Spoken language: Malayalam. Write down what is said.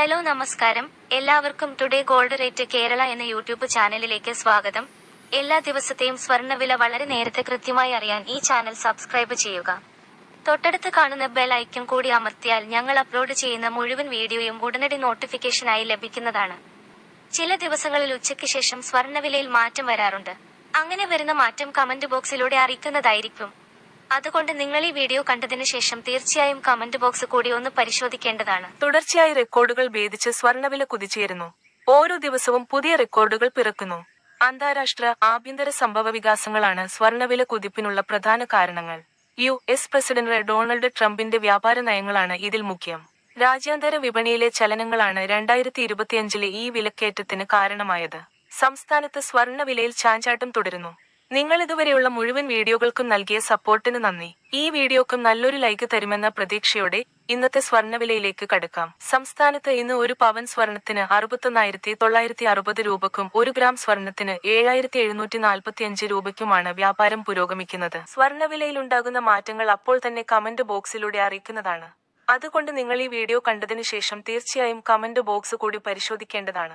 ഹലോ നമസ്കാരം, എല്ലാവർക്കും ടുഡേ ഗോൾഡ് റേറ്റ് കേരള എന്ന യൂട്യൂബ് ചാനലിലേക്ക് സ്വാഗതം. എല്ലാ ദിവസത്തെയും സ്വർണ്ണവില വളരെ നേരത്തെ കൃത്യമായി അറിയാൻ ഈ ചാനൽ സബ്സ്ക്രൈബ് ചെയ്യുക. തൊട്ടടുത്ത് കാണുന്ന ബെൽ ഐക്കൺ കൂടി അമർത്തിയാൽ ഞങ്ങൾ അപ്ലോഡ് ചെയ്യുന്ന മുഴുവൻ വീഡിയോയും ഉടനടി നോട്ടിഫിക്കേഷനായി ലഭിക്കുന്നതാണ്. ചില ദിവസങ്ങളിൽ ഉച്ചയ്ക്ക് ശേഷം സ്വർണ്ണവിലയിൽ മാറ്റം വരാറുണ്ട്. അങ്ങനെ വരുന്ന മാറ്റം കമന്റ് ബോക്സിലൂടെ അറിയിക്കുന്നതായിരിക്കും. അതുകൊണ്ട് നിങ്ങൾ ഈ വീഡിയോ കണ്ടതിന് ശേഷം തീർച്ചയായും കമന്റ് ബോക്സ് കൂടി ഒന്ന് പരിശോധിക്കേണ്ടതാണ്. തുടർച്ചയായി റെക്കോർഡുകൾ ഭേദിച്ച് സ്വർണ്ണവില കുതിച്ചുയരുന്നു. ഓരോ ദിവസവും പുതിയ റെക്കോർഡുകൾ പിറക്കുന്നു. അന്താരാഷ്ട്ര ആഭ്യന്തര സംഭവവികാസങ്ങളാണ് സ്വർണ്ണവില കുതിപ്പിനുള്ള പ്രധാന കാരണങ്ങൾ. US പ്രസിഡന്റ് ഡൊണാൾഡ് ട്രംപിന്റെ വ്യാപാര നയങ്ങളാണ് ഇതിൽ മുഖ്യം. രാജ്യാന്തര വിപണിയിലെ ചലനങ്ങളാണ് 2025 ഈ വിലക്കയറ്റത്തിന് കാരണമായത്. സംസ്ഥാനത്ത് സ്വർണ്ണവിലയിൽ ചാഞ്ചാട്ടം തുടരുന്നു. നിങ്ങൾ ഇതുവരെയുള്ള മുഴുവൻ വീഡിയോകൾക്കും നൽകിയ സപ്പോർട്ടിന് നന്ദി. ഈ വീഡിയോക്കും നല്ലൊരു ലൈക്ക് തരുമെന്ന പ്രതീക്ഷയോടെ ഇന്നത്തെ സ്വർണ്ണവിലയിലേക്ക് കടക്കാം. സംസ്ഥാനത്ത് ഇന്ന് ഒരു പവൻ സ്വർണത്തിന് 61,960 രൂപയ്ക്കും 1 ഗ്രാം സ്വർണത്തിന് 7,745 രൂപയ്ക്കുമാണ് വ്യാപാരം പുരോഗമിക്കുന്നത്. സ്വർണ്ണവിലയിലുണ്ടാകുന്ന മാറ്റങ്ങൾ അപ്പോൾ തന്നെ കമന്റ് ബോക്സിലൂടെ അറിയിക്കുന്നതാണ്. അതുകൊണ്ട് നിങ്ങൾ ഈ വീഡിയോ കണ്ടതിനു ശേഷം തീർച്ചയായും കമന്റ് ബോക്സ് കൂടി പരിശോധിക്കേണ്ടതാണ്.